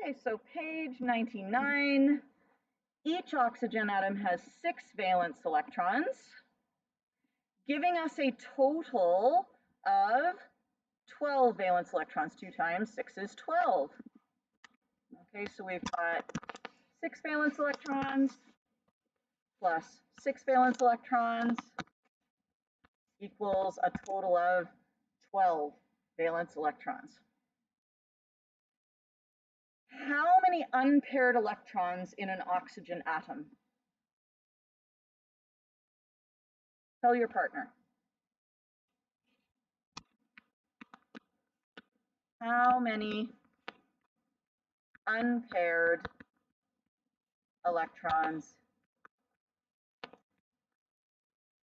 Okay, so page 99. Each oxygen atom has 6 valence electrons, giving us a total of 12 valence electrons. 2 times 6 is 12. Okay, so we've got 6 valence electrons plus 6 valence electrons equals a total of 12 valence electrons. How many unpaired electrons in an oxygen atom? Tell your partner. How many unpaired electrons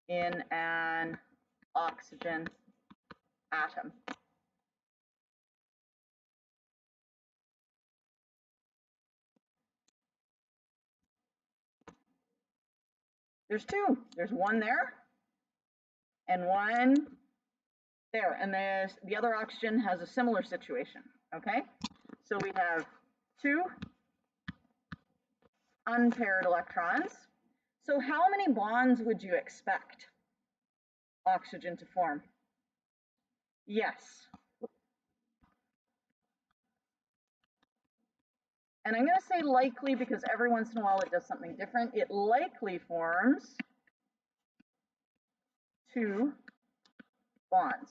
in an oxygen atom? There's 2. There's 1 there and 1 there. And the other oxygen has a similar situation, okay? So we have 2 unpaired electrons. So how many bonds would you expect oxygen to form? Yes. And I'm going to say likely because every once in a while it does something different. It likely forms 2 bonds.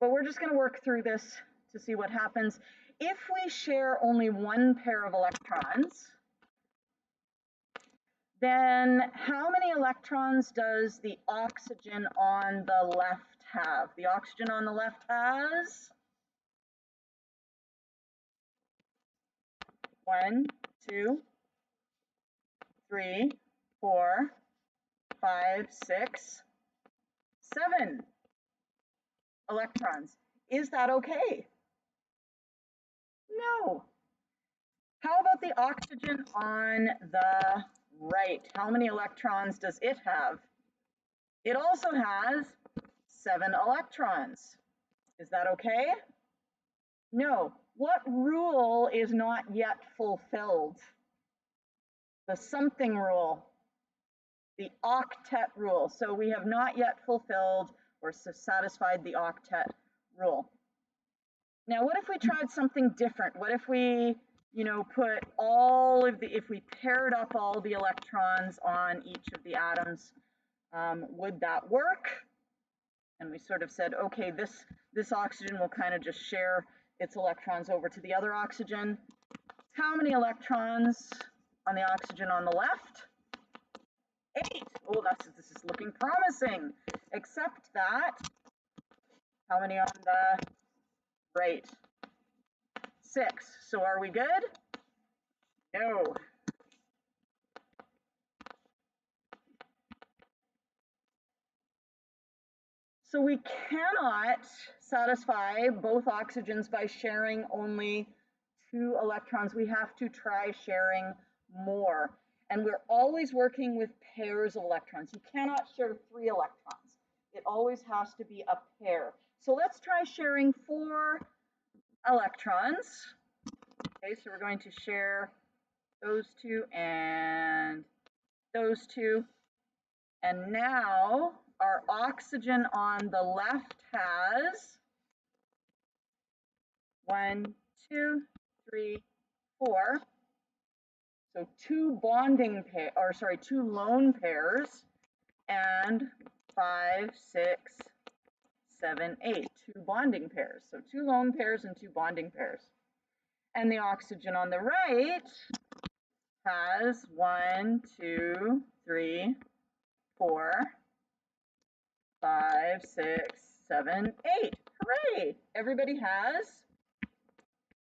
But we're just going to work through this to see what happens. If we share only 1 pair of electrons, then how many electrons does the oxygen on the left have? The oxygen on the left has 1, 2, 3, 4, 5, 6, 7 electrons. Is that okay? No. How about the oxygen on the right? How many electrons does it have? It also has 7 electrons. Is that okay? No. What rule is not yet fulfilled? The something rule, the octet rule. So we have not yet fulfilled or satisfied the octet rule. Now, what if we tried something different? What if we, put if we paired up all the electrons on each of the atoms, would that work? And we sort of said, okay, this oxygen will kind of just share its electrons over to the other oxygen. How many electrons on the oxygen on the left? 8. Oh, this is looking promising. Except that, how many on the right? 6. So are we good? No. So we cannot satisfy both oxygens by sharing only 2 electrons. We have to try sharing more. And we're always working with pairs of electrons. You cannot share 3 electrons. It always has to be a pair. So let's try sharing 4 electrons. Okay, so we're going to share those 2 and those 2. And now our oxygen on the left has 1, 2, 3, 4. So 2 lone pairs, and 5, 6, 7, 8. 2 bonding pairs. So 2 lone pairs and 2 bonding pairs. And the oxygen on the right has 1, 2, 3, 4, 5, 6, 7, 8. Hooray! Everybody has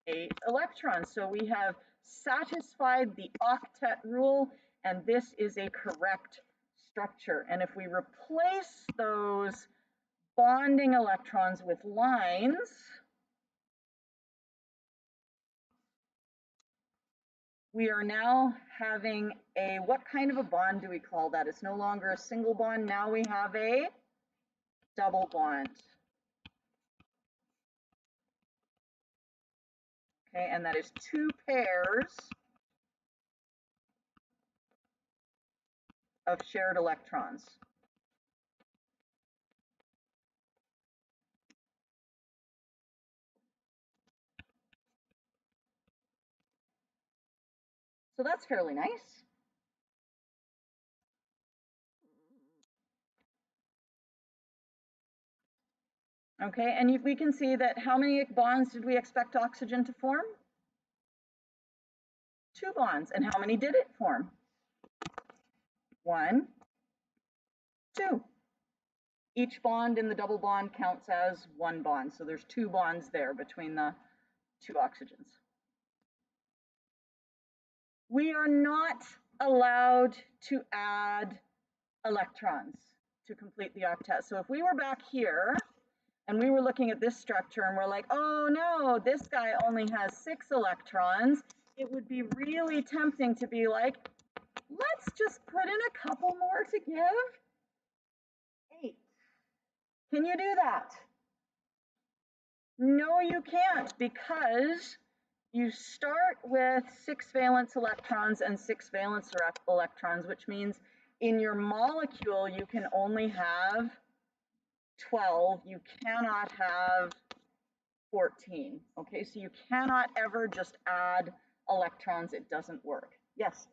8 electrons. So we have satisfied the octet rule, and this is a correct structure. And if we replace those bonding electrons with lines, we are now having what kind of a bond do we call that? It's no longer a single bond. Now we have a double bond. Okay, and that is 2 pairs of shared electrons. So that's fairly nice. Okay, and we can see that how many bonds did we expect oxygen to form? 2 bonds. And how many did it form? 1, 2. Each bond in the double bond counts as 1 bond. So there's 2 bonds there between the 2 oxygens. We are not allowed to add electrons to complete the octet. So if we were back here and we were looking at this structure and we're like, oh no, this guy only has 6 electrons, it would be really tempting to be like, let's just put in a couple more to give 8. Can you do that? No, you can't, because you start with 6 valence electrons and 6 valence electrons, which means in your molecule you can only have 12. You cannot have 14. Okay, so you cannot ever just add electrons. It doesn't work. Yes?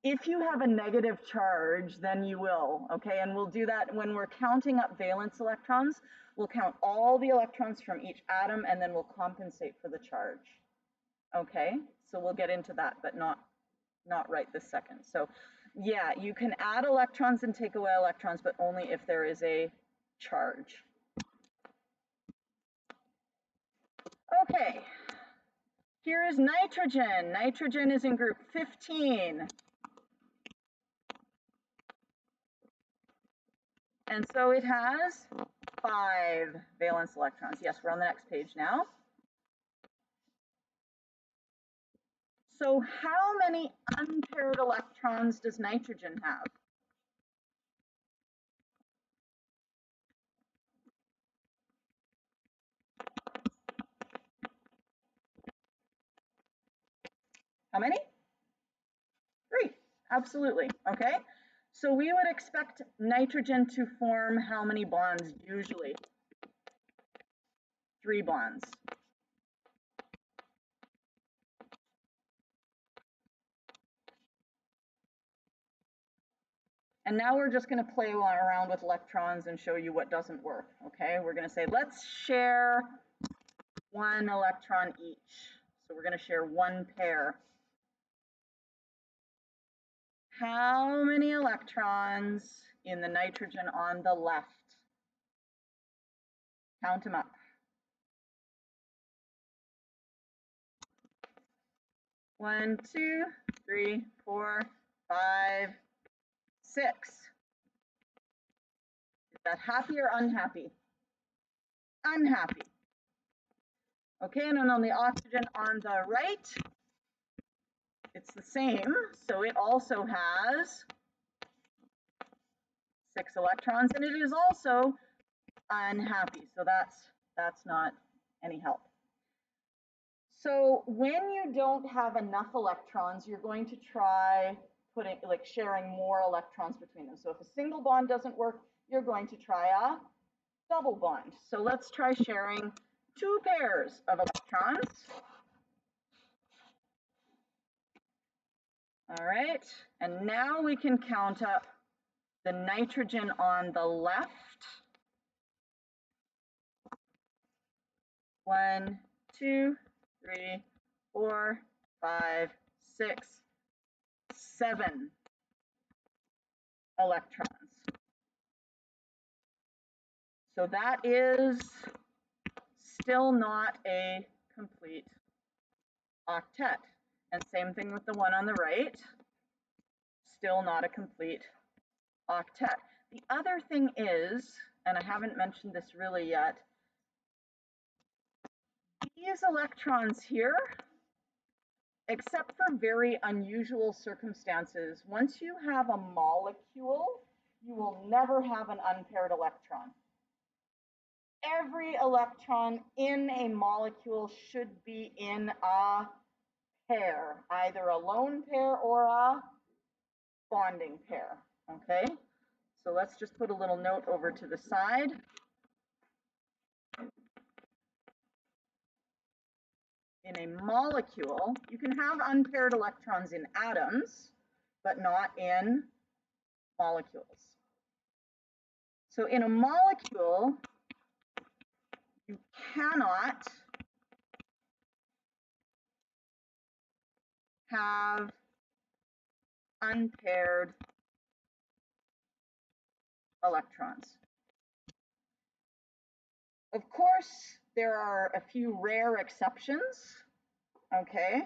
If you have a negative charge, then you will, okay? And we'll do that when we're counting up valence electrons. We'll count all the electrons from each atom and then we'll compensate for the charge. Okay, so we'll get into that, but not right this second. So yeah, you can add electrons and take away electrons, but only if there is a charge. Okay, here is nitrogen. Nitrogen is in group 15. And so it has 5 valence electrons. Yes, we're on the next page now. So how many unpaired electrons does nitrogen have? How many? 3, absolutely, okay. So we would expect nitrogen to form how many bonds usually? 3 bonds. And now we're just going to play around with electrons and show you what doesn't work, okay? We're going to say, let's share 1 electron each. So we're going to share 1 pair. How many electrons in the nitrogen on the left? Count them up. 1, 2, 3, 4, 5, 6. Is that happy or unhappy? Unhappy. Okay, and then on the oxygen on the right, it's the same. So it also has 6 electrons, and it is also unhappy. So that's not any help. So when you don't have enough electrons, you're going to try sharing more electrons between them. So if a single bond doesn't work, you're going to try a double bond. So let's try sharing 2 pairs of electrons. All right, and now we can count up the nitrogen on the left. 1, 2, 3, 4, 5, 6, 7 electrons. So that is still not a complete octet. And same thing with the one on the right, still not a complete octet. The other thing is, and I haven't mentioned this really yet, these electrons here, except for very unusual circumstances, once you have a molecule, you will never have an unpaired electron. every electron in a molecule should be in a pair, either a lone pair or a bonding pair, okay? So let's just put a little note over to the side. In a molecule, you can have unpaired electrons in atoms, but not in molecules. So in a molecule, you cannot have unpaired electrons. Of course, there are a few rare exceptions, okay,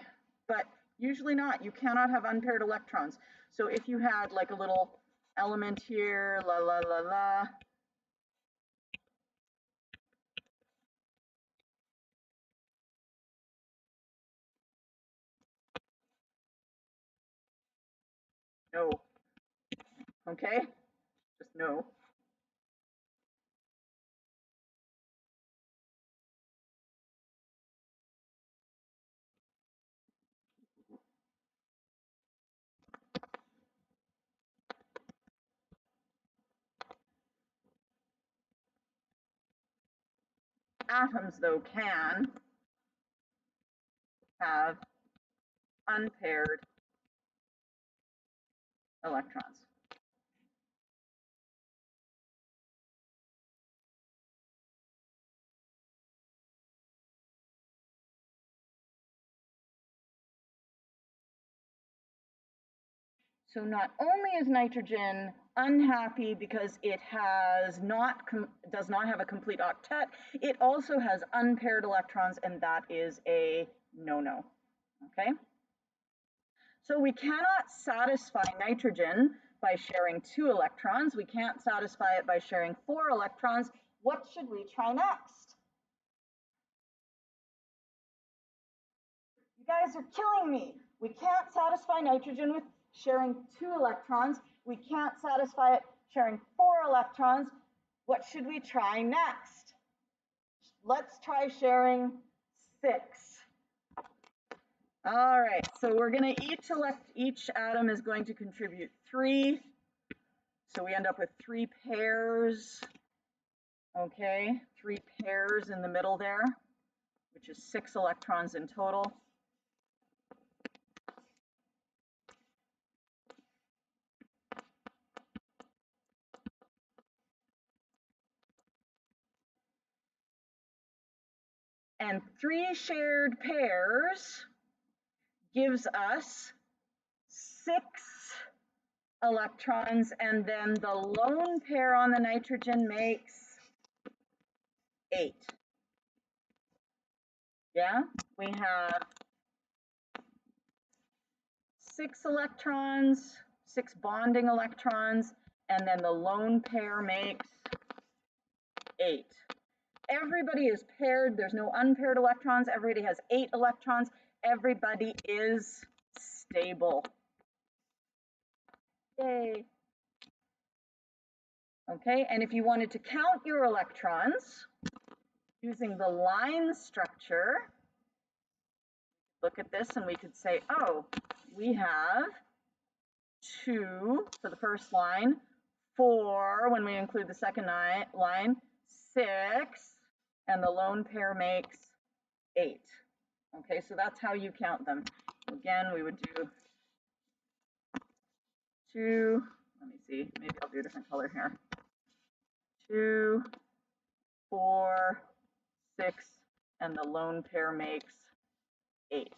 but usually not. You cannot have unpaired electrons. So if you had like a little element here, la la la la, no, okay, just no. Atoms, though, can have unpaired electrons. So not only is nitrogen unhappy because it does not have a complete octet, it also has unpaired electrons, and that is a no-no, okay? So we cannot satisfy nitrogen by sharing 2 electrons. We can't satisfy it by sharing 4 electrons. What should we try next? You guys are killing me. We can't satisfy nitrogen with sharing 2 electrons. We can't satisfy it sharing 4 electrons. What should we try next? Let's try sharing 6. All right, so we're going to each atom is going to contribute 3. So we end up with 3 pairs. Okay, 3 pairs in the middle there, which is 6 electrons in total. And 3 shared pairs gives us 6 electrons, and then the lone pair on the nitrogen makes 8. Yeah, we have 6 electrons, 6 bonding electrons, and then the lone pair makes 8. Everybody is paired. There's no unpaired electrons. Everybody has 8 electrons. Everybody is stable. Yay. Okay, and if you wanted to count your electrons using the line structure, look at this and we could say, oh, we have 2 for the first line, 4 when we include the second line, 6, and the lone pair makes 8. Okay, so that's how you count them. Again, we would do 2, let me see, maybe I'll do a different color here. 2, 4, 6, and the lone pair makes 8.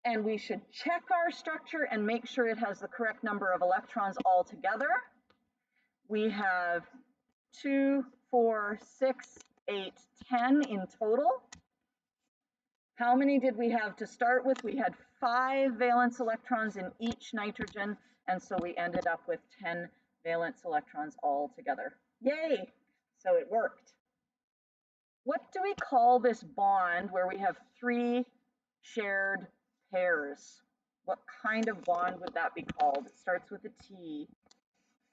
And we should check our structure and make sure it has the correct number of electrons all together. We have 2, 4, 6, 8, 10 in total. How many did we have to start with? We had 5 valence electrons in each nitrogen, and so we ended up with 10 valence electrons all together. Yay! So it worked. What do we call this bond where we have 3 shared pairs? What kind of bond would that be called? It starts with a T.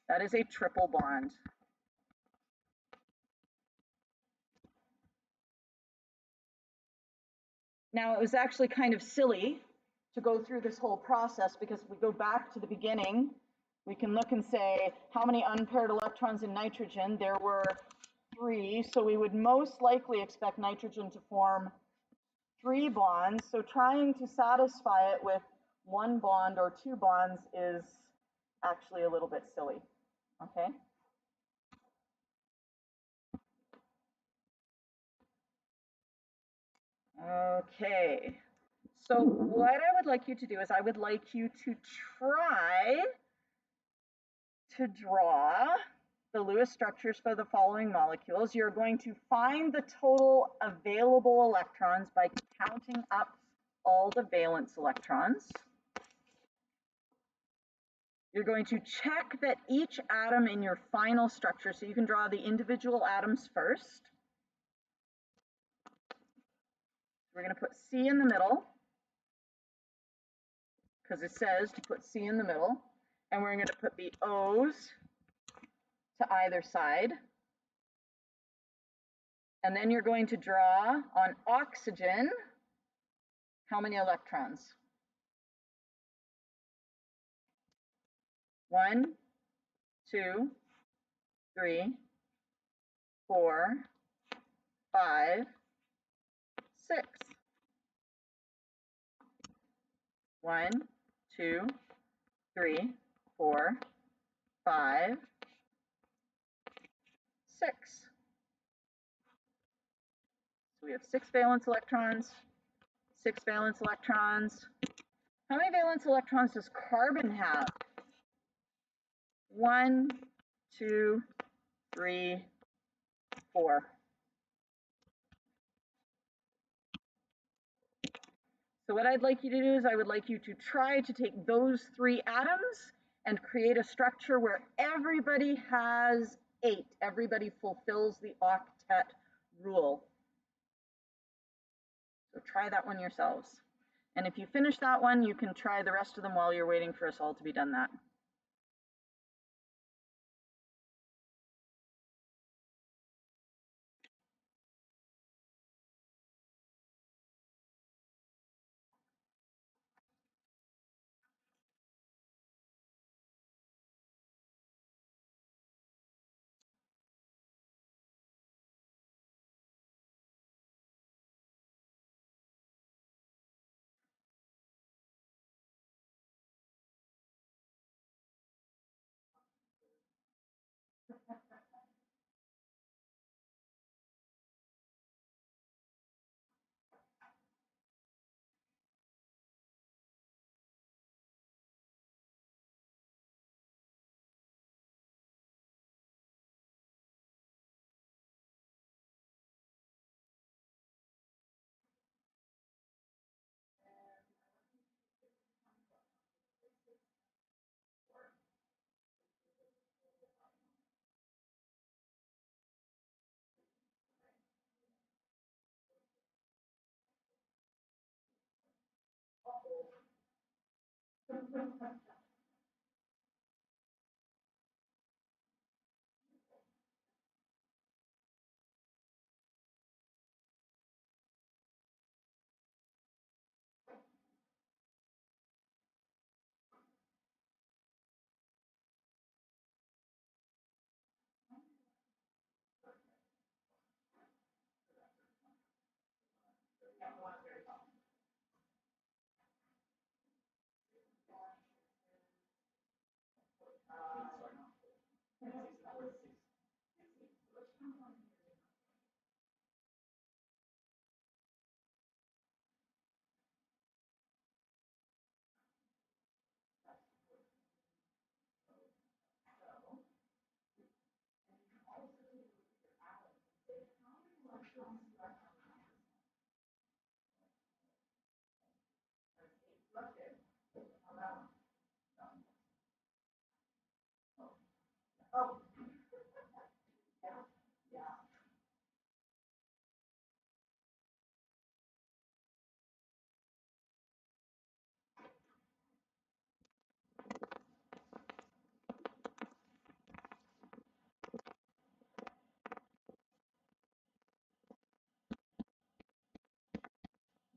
That is a triple bond. Now, it was actually kind of silly to go through this whole process because if we go back to the beginning, we can look and say how many unpaired electrons in nitrogen. There were 3, so we would most likely expect nitrogen to form 3 bonds. So trying to satisfy it with 1 bond or 2 bonds is actually a little bit silly. Okay. Okay. So what I would like you to do is I would like you to try to draw the Lewis structures for the following molecules. You're going to find the total available electrons by counting up all the valence electrons. You're going to check that each atom in your final structure, so you can draw the individual atoms first. We're going to put C in the middle because it says to put C in the middle, and we're going to put the O's to either side. And then you're going to draw on oxygen how many electrons? 1, 2, 3, 4, 5, 6. 1, 2, 3, 4, 5, 6. So we have 6 valence electrons, 6 valence electrons. How many valence electrons does carbon have? 1, 2, 3, 4. So what I'd like you to do is I would like you to try to take those 3 atoms and create a structure where everybody has 8. Everybody fulfills the octet rule. So try that one yourselves. And if you finish that one, you can try the rest of them while you're waiting for us all to be done that.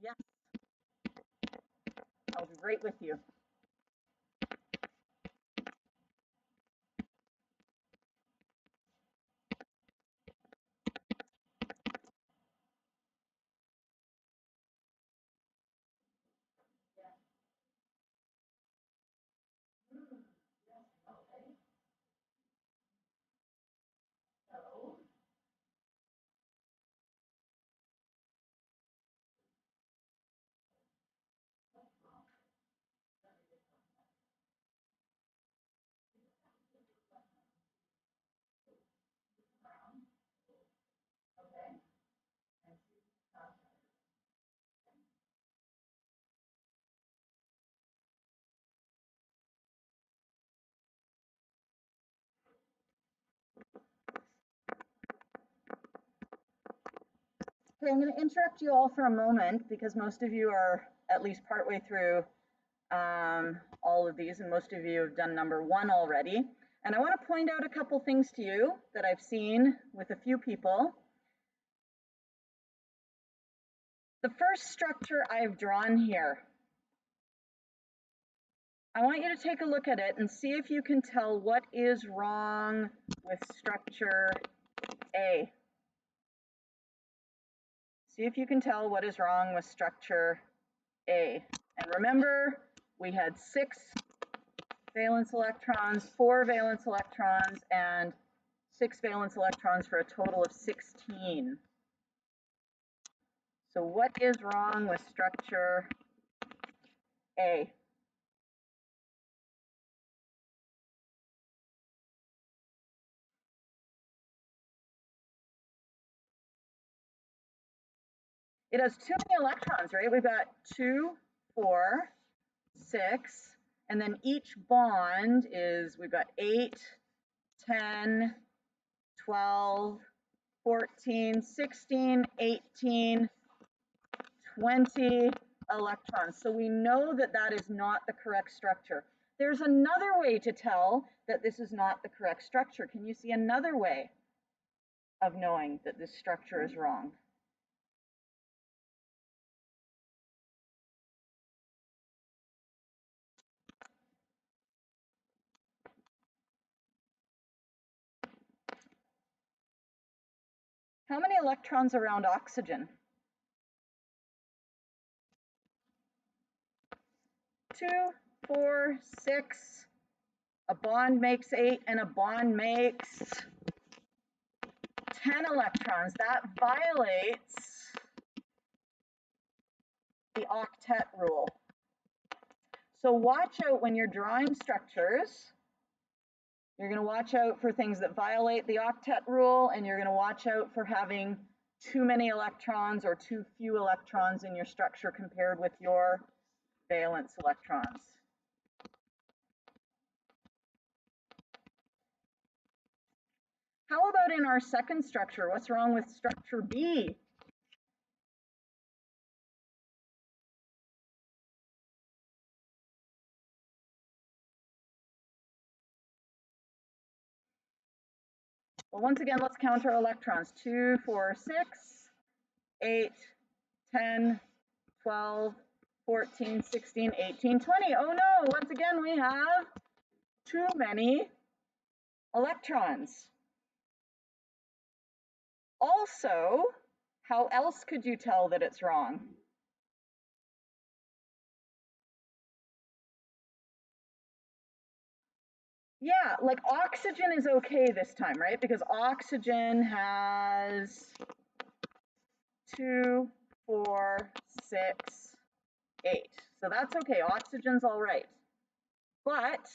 Yes. great with you. Okay, I'm going to interrupt you all for a moment because most of you are at least partway through all of these, and most of you have done number 1 already. And I want to point out a couple things to you that I've seen with a few people. The first structure I've drawn here, I want you to take a look at it and see if you can tell what is wrong with structure A. See if you can tell what is wrong with structure A. And remember, we had 6 valence electrons, 4 valence electrons, and 6 valence electrons for a total of 16. So what is wrong with structure A? It has too many electrons, right? We've got 2, 4, 6, and then each bond is, we've got 8, 10, 12, 14, 16, 18, 20 electrons. So we know that that is not the correct structure. There's another way to tell that this is not the correct structure. Can you see another way of knowing that this structure is wrong? How many electrons around oxygen? 2, 4, 6. A bond makes 8, and a bond makes 10 electrons. That violates the octet rule. So watch out when you're drawing structures. You're going to watch out for things that violate the octet rule, and you're going to watch out for having too many electrons or too few electrons in your structure compared with your valence electrons. How about in our second structure? What's wrong with structure B? Well, once again, let's count our electrons. 2, 4, 6, 8, 10, 12, 14, 16, 18, 20. Oh no, once again, we have too many electrons. Also, how else could you tell that it's wrong? Yeah, like oxygen is okay this time, right? Because oxygen has 2, 4, 6, 8. So that's okay. Oxygen's all right. But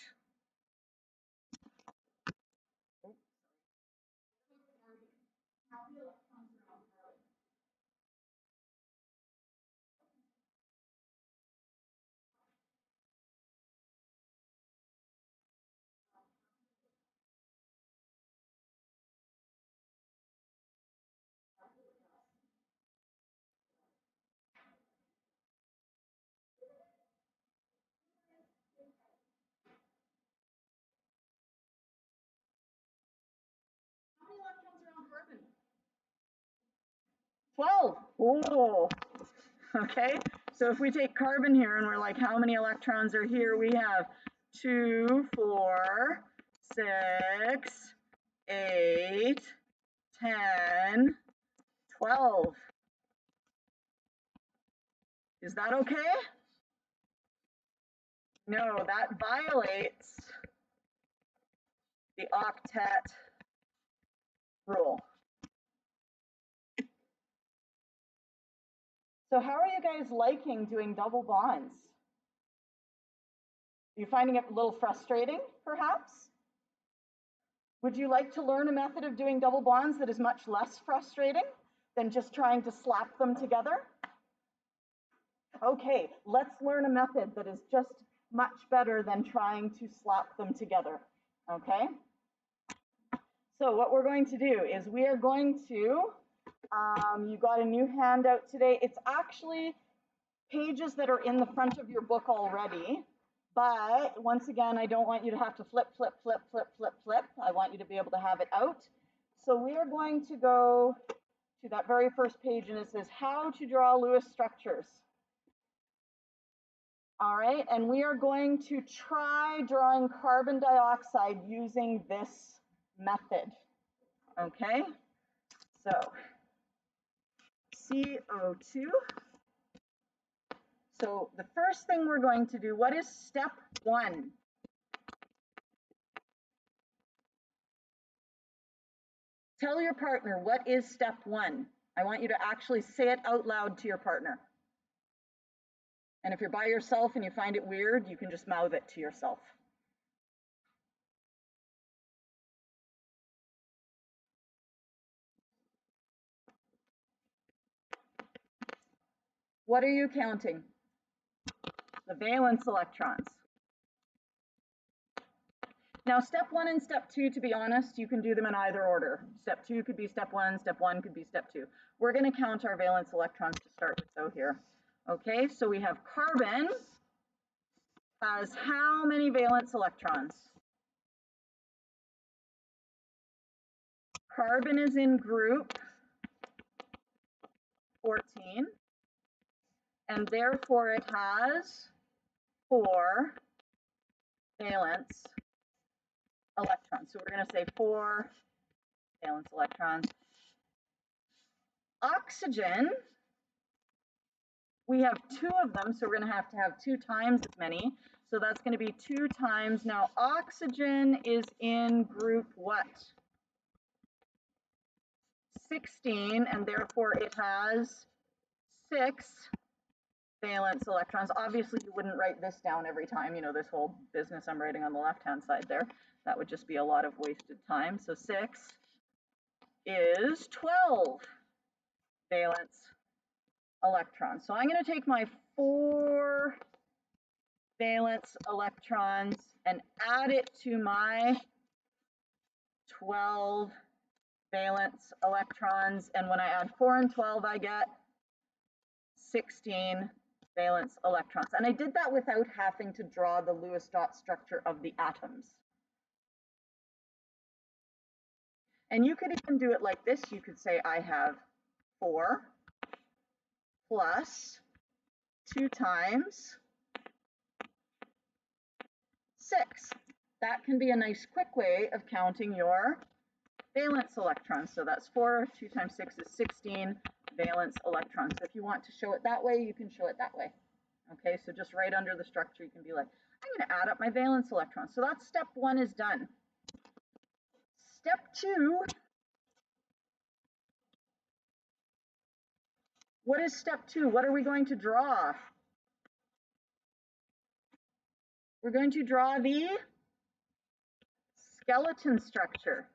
how many electrons are on carbon? 12. Oh, okay. So if we take carbon here and we're like, how many electrons are here? We have 2, 4, 6, 8, 10, 12. Is that okay? No, that violates the octet rule. So how are you guys liking doing double bonds? Are you finding it a little frustrating, perhaps? Would you like to learn a method of doing double bonds that is much less frustrating than just trying to slap them together? Okay, let's learn a method that is just much better than trying to slap them together, okay? So what we're going to do is we are going to, you got a new handout today. It's actually pages that are in the front of your book already, but once again, I don't want you to have to flip, flip, flip, flip, flip, flip. I want you to be able to have it out. So we are going to go to that very first page, and it says how to draw Lewis structures. All right, and we are going to try drawing carbon dioxide using this method. Okay, so CO2. So the first thing we're going to do, what is step 1? Tell your partner, what is step 1? I want you to actually say it out loud to your partner. And if you're by yourself and you find it weird, you can just mouth it to yourself. What are you counting? The valence electrons. Now, step 1 and step 2, to be honest, you can do them in either order. Step 2 could be step 1, step 1 could be step 2. We're going to count our valence electrons to start with, though, here. Okay, so we have carbon has how many valence electrons? Carbon is in group 14, and therefore it has 4 valence electrons. So we're going to say 4 valence electrons. Oxygen, we have 2 of them, so we're going to have 2 times as many. So that's going to be 2 times. Now, oxygen is in group what? 16, and therefore it has 6 valence electrons. Obviously, you wouldn't write this down every time, you know, this whole business I'm writing on the left-hand side there. That would just be a lot of wasted time. So 6 is 12 valence electrons. So I'm going to take my 4 valence electrons and add it to my 12 valence electrons. And when I add 4 and 12, I get 16 valence electrons. And I did that without having to draw the Lewis dot structure of the atoms. And you could even do it like this. You could say I have 4 plus 2 times 6. That can be a nice quick way of counting your valence electrons. So that's 4, 2 times 6 is 16 valence electrons. So if you want to show it that way, you can show it that way. Okay, so just right under the structure, you can be like, I'm going to add up my valence electrons. So that's step 1 is done. Step 2, what is step 2? What are we going to draw? We're going to draw the skeleton structure.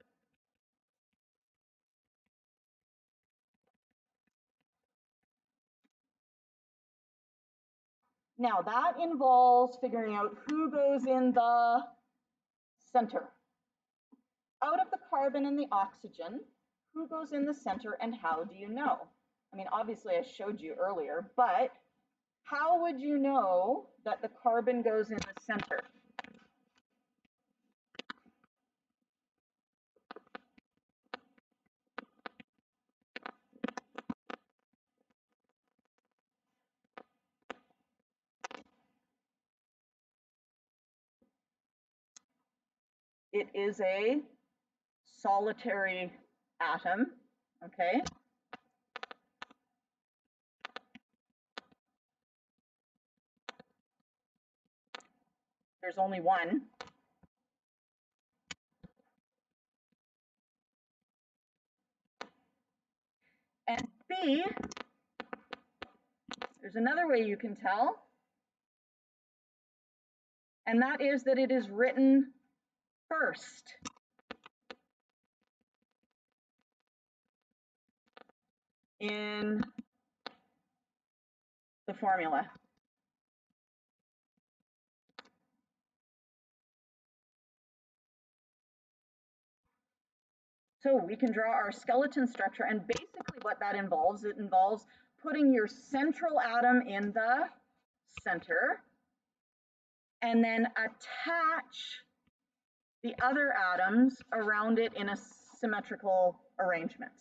Now that involves figuring out who goes in the center. Out of the carbon and the oxygen, who goes in the center and how do you know? I mean, obviously I showed you earlier, but how would you know that the carbon goes in the center? It is a solitary atom, okay? There's only one. And B, there's another way you can tell, and that is that it is written first. In the formula. So we can draw our skeleton structure, and basically what that involves, it involves putting your central atom in the center and then attach the other atoms around it in a symmetrical arrangement.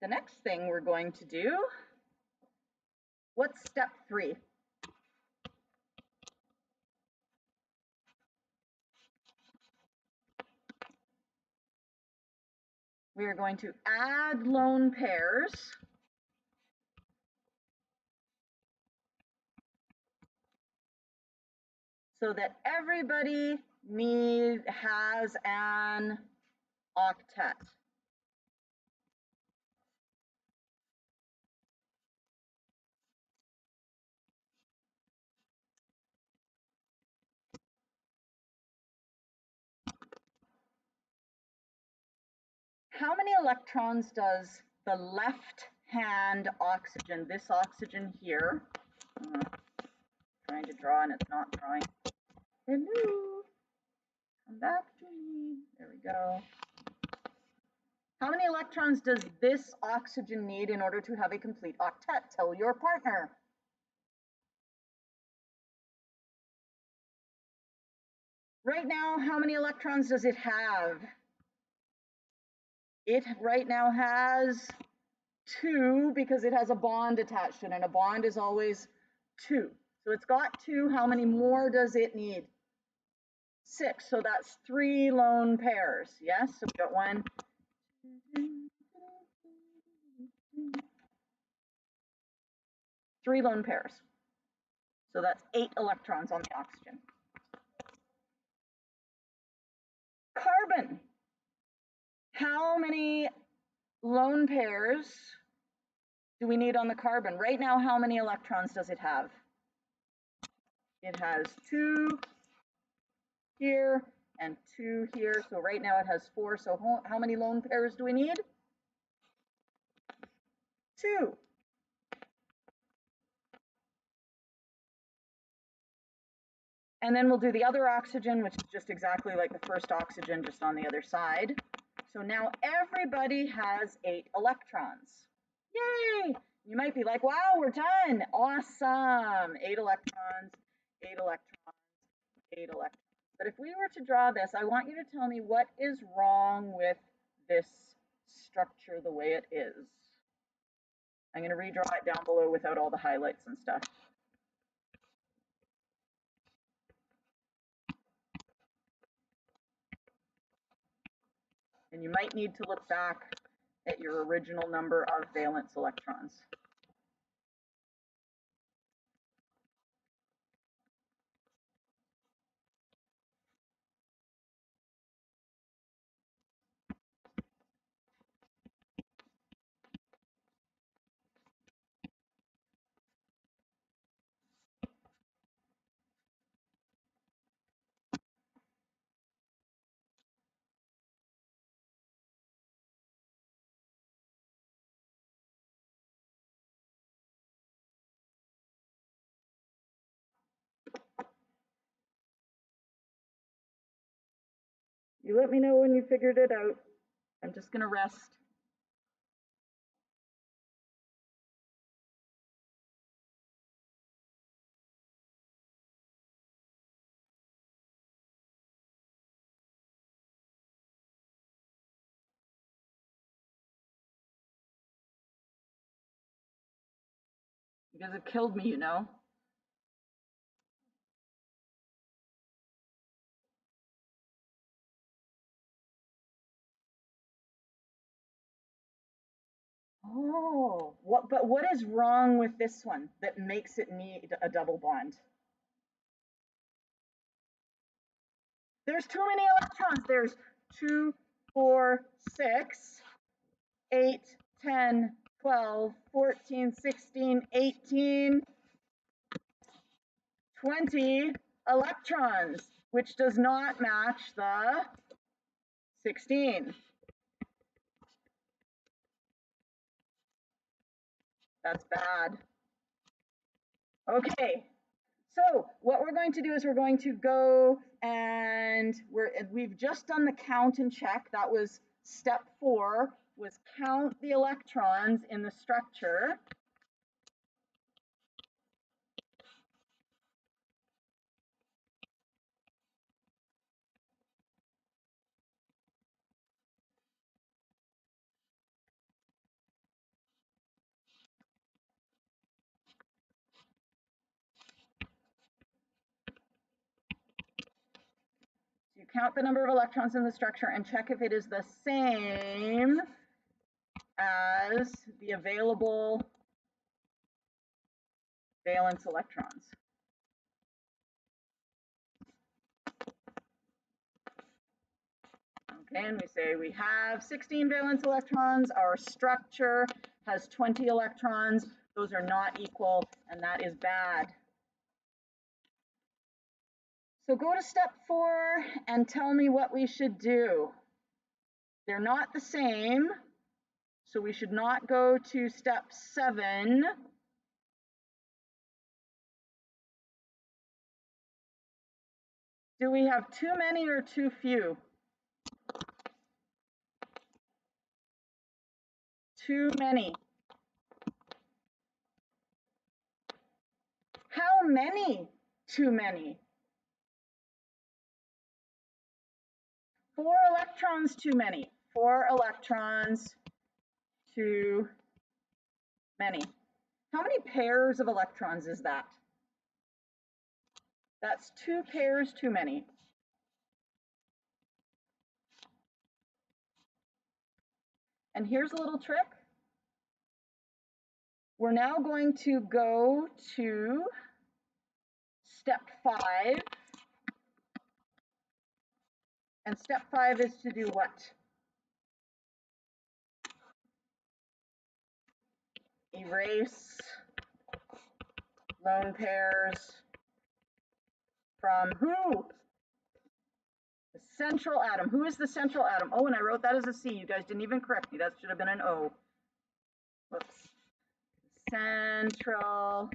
The next thing we're going to do, what's step 3? We are going to add lone pairs so that everybody has an octet. How many electrons does the left-hand oxygen, this oxygen here, trying to draw and it's not drawing. Hello, come back to me. There we go. How many electrons does this oxygen need in order to have a complete octet? Tell your partner. Right now, how many electrons does it have? It right now has 2 because it has a bond attached to it, and a bond is always 2. So it's got 2. How many more does it need? 6. So that's 3 lone pairs. Yes, so we got 1. 3 lone pairs. So that's 8 electrons on the oxygen. Carbon. How many lone pairs do we need on the carbon? Right now, how many electrons does it have? It has 2 here and 2 here. So right now it has 4. So how many lone pairs do we need? 2. And then we'll do the other oxygen, which is just exactly like the first oxygen, just on the other side. So now everybody has 8 electrons. Yay! You might be like, wow, we're done. Awesome. 8 electrons, 8 electrons, 8 electrons. But if we were to draw this, I want you to tell me what is wrong with this structure the way it is. I'm going to redraw it down below without all the highlights and stuff. And you might need to look back at your original number of valence electrons. You let me know when you figured it out. I'm just gonna rest. Because it killed me, you know. Oh, but what is wrong with this one that makes it need a double bond? There's too many electrons. There's 2, 4, 6, 8, 10, 12, 14, 16, 18, 20 electrons, which does not match the 16. That's bad. Okay, so what we're going to do is we're going to go and we've just done the count and check. That was step 4, was count the electrons in the structure. You count the number of electrons in the structure and check if it is the same as the available valence electrons. Okay, and we say we have 16 valence electrons. Our structure has 20 electrons. Those are not equal, and that is bad. So go to step 4 and tell me what we should do. They're not the same, so we should not go to step 7. Do we have too many or too few? Too many. How many too many? 4 electrons too many. 4 electrons too many. How many pairs of electrons is that? That's 2 pairs too many. And here's a little trick. We're now going to go to step 5. And step 5 is to do what? Erase lone pairs from who? The central atom. Who is the central atom? Oh, and I wrote that as a C. You guys didn't even correct me. That should have been an O. Whoops. Central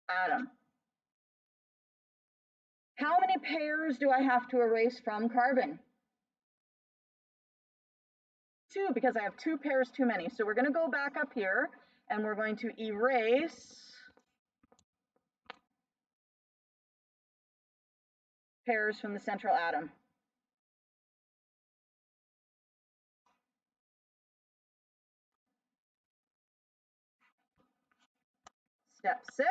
atom. How many pairs do I have to erase from carbon? 2, because I have 2 pairs too many. So we're going to go back up here and we're going to erase pairs from the central atom. Step 6,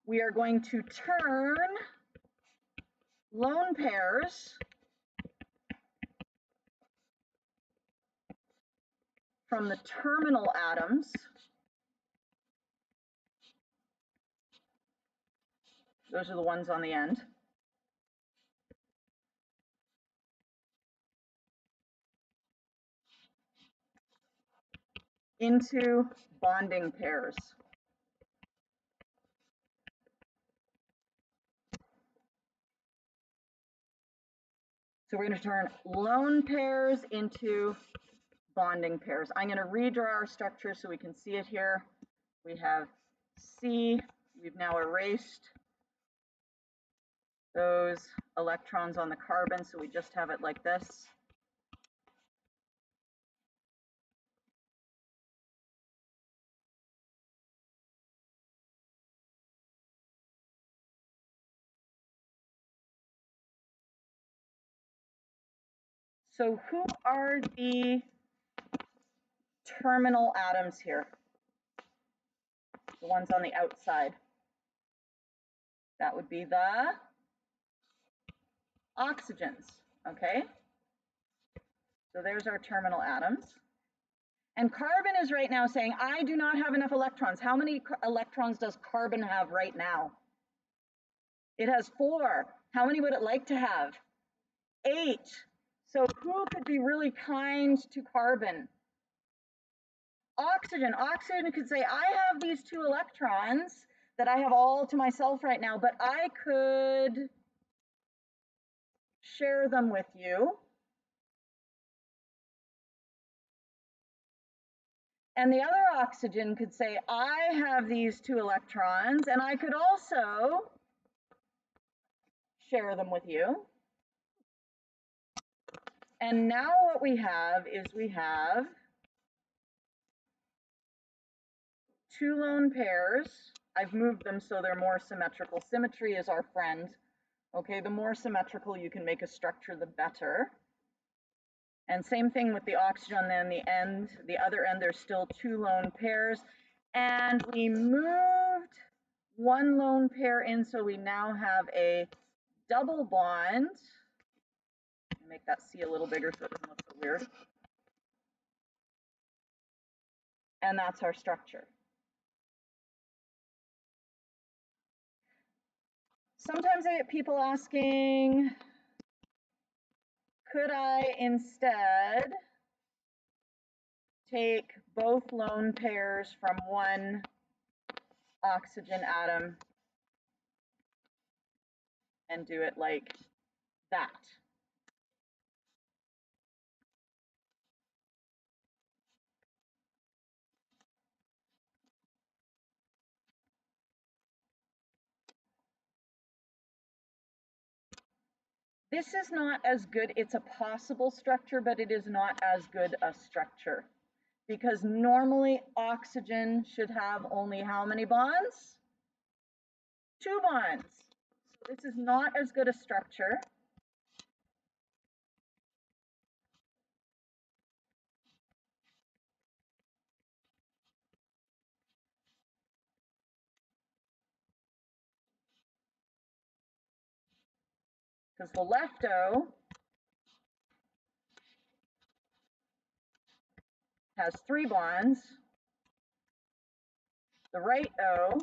we are going to turn lone pairs from the terminal atoms those are the ones on the end into bonding pairs. So we're going to turn lone pairs into bonding pairs. I'm going to redraw our structure so we can see it here. We have C. We've now erased those electrons on the carbon, so we just have it like this. So who are the terminal atoms here? The ones on the outside. That would be the oxygens, okay? So there's our terminal atoms. And carbon is right now saying, I do not have enough electrons. How many electrons does carbon have right now? It has 4. How many would it like to have? 8. So who could be really kind to carbon? Oxygen. Oxygen could say, I have these 2 electrons that I have all to myself right now, but I could share them with you. And the other oxygen could say, I have these 2 electrons, and I could also share them with you. And now what we have is we have 2 lone pairs. I've moved them so they're more symmetrical. Symmetry is our friend. Okay, the more symmetrical you can make a structure, the better. And same thing with the oxygen on the end, the other end, there's still 2 lone pairs. And we moved 1 lone pair in, so we now have a double bond. Make that C a little bigger so it doesn't look so weird. And that's our structure. Sometimes I get people asking, could I instead take both lone pairs from 1 oxygen atom and do it like that? This is not as good. It's a possible structure, but it is not as good a structure, because normally oxygen should have only how many bonds? 2 bonds. So this is not as good a structure. Because the left O has 3 bonds, the right O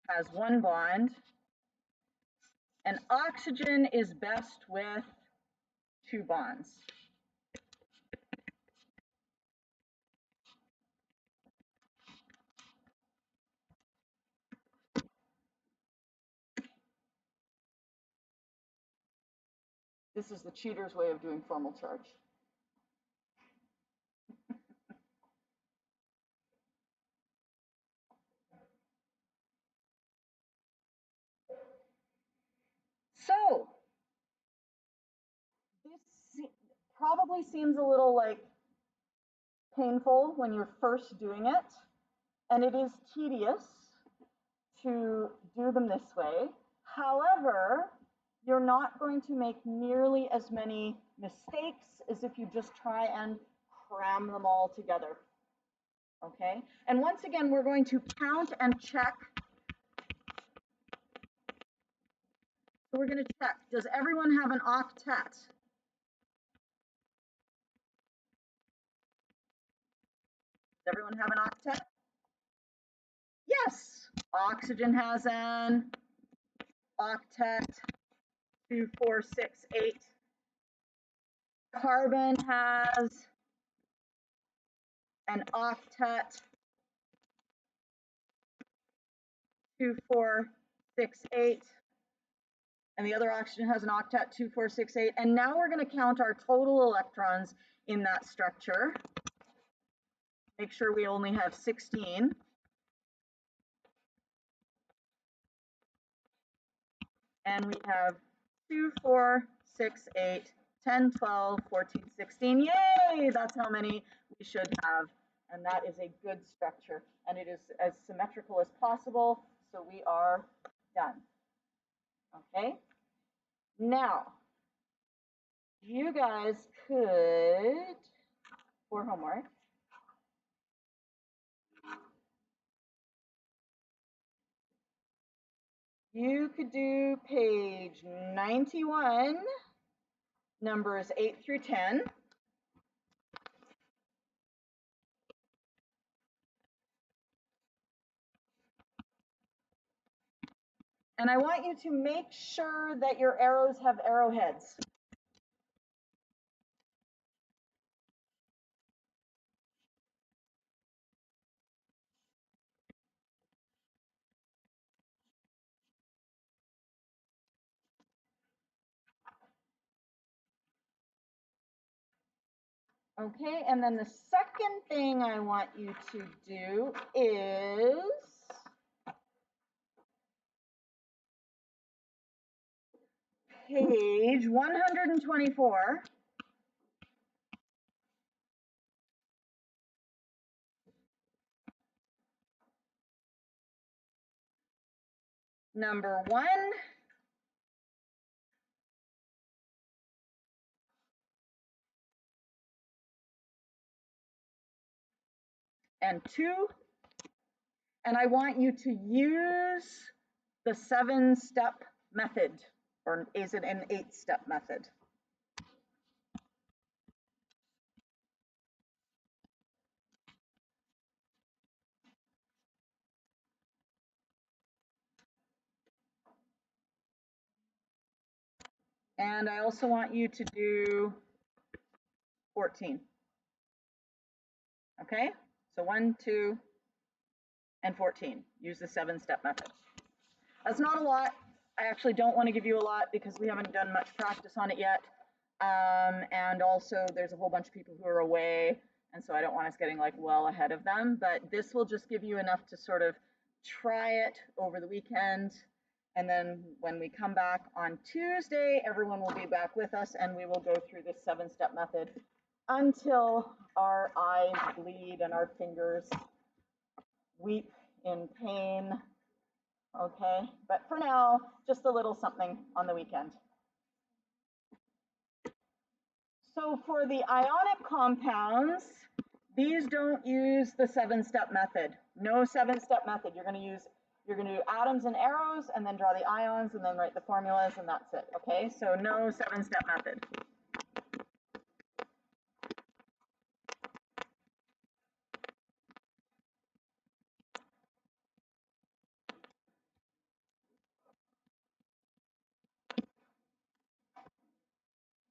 has 1 bond, and oxygen is best with 2 bonds. This is the cheater's way of doing formal charge. So this probably seems a little like painful when you're first doing it, and it is tedious to do them this way. However, you're not going to make nearly as many mistakes as if you just try and cram them all together. Okay, and once again, we're going to count and check. So we're going to check, does everyone have an octet? Does everyone have an octet? Yes, oxygen has an octet, 2, 4, 6, 8. Carbon has an octet, 2, 4, 6, 8. And the other oxygen has an octet, 2, 4, 6, 8. And now we're going to count our total electrons in that structure. Make sure we only have 16. And we have 2, 4, 6, 8, 10, 12, 14, 16. Yay! That's how many we should have. And that is a good structure. And it is as symmetrical as possible. So we are done. Okay? Now, you guys could, for homework, you could do page 91, numbers 8 through 10. And I want you to make sure that your arrows have arrowheads. Okay, and then the second thing I want you to do is page 124. Number 1 and 2. And I want you to use the 7-step method, or is it an 8-step method? And I also want you to do 14. Okay, so 1, 2, and 14. Use the 7-step method. That's not a lot. I actually don't want to give you a lot because we haven't done much practice on it yet. And also there's a whole bunch of people who are away, and so I don't want us getting like well ahead of them, but this will just give you enough to sort of try it over the weekend. And then when we come back on Tuesday, everyone will be back with us and we will go through this 7-step method until our eyes bleed and our fingers weep in pain. Okay, but for now, just a little something on the weekend. So for the ionic compounds, these don't use the 7-step method. No 7-step method. You're going to do atoms and arrows and then draw the ions and then write the formulas and that's it. Okay, so no 7-step method.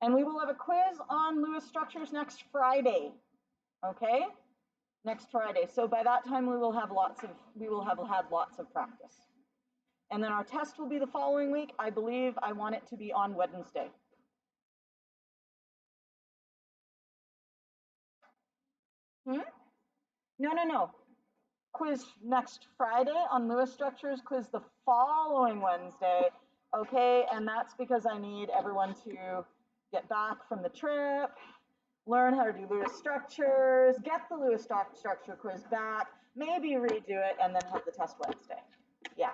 And we will have a quiz on Lewis structures next Friday. Okay, next Friday. So by that time we will have had lots of practice. And then our test will be the following week. I believe I want it to be on Wednesday. No. Quiz next Friday on Lewis structures, quiz the following Wednesday. Okay, and that's because I need everyone to get back from the trip, learn how to do Lewis structures, get the Lewis structure quiz back, maybe redo it, and then have the test Wednesday. Yeah.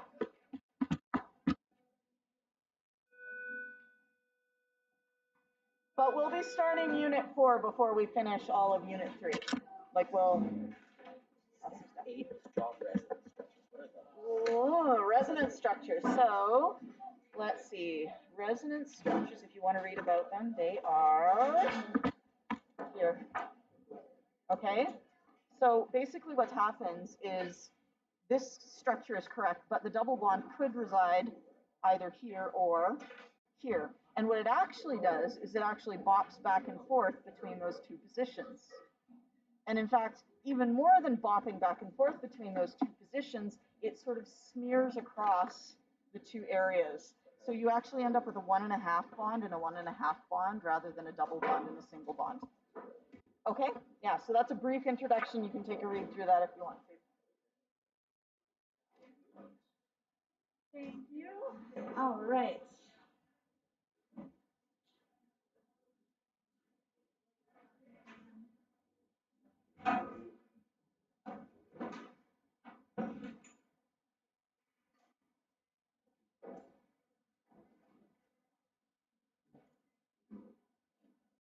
But we'll be starting Unit 4 before we finish all of Unit 3. Like we'll... Oh, resonance structures. So let's see. Resonance structures, if you want to read about them, they are here. Okay. So basically what happens is this structure is correct, but the double bond could reside either here or here. And what it actually does is it actually bops back and forth between those two positions. And in fact, even more than bopping back and forth between those two positions, it sort of smears across the two areas. So you actually end up with a 1.5 bond and a 1.5 bond rather than a double bond and a single bond. Okay, yeah, so that's a brief introduction. You can take a read through that if you want to. Thank you. All right.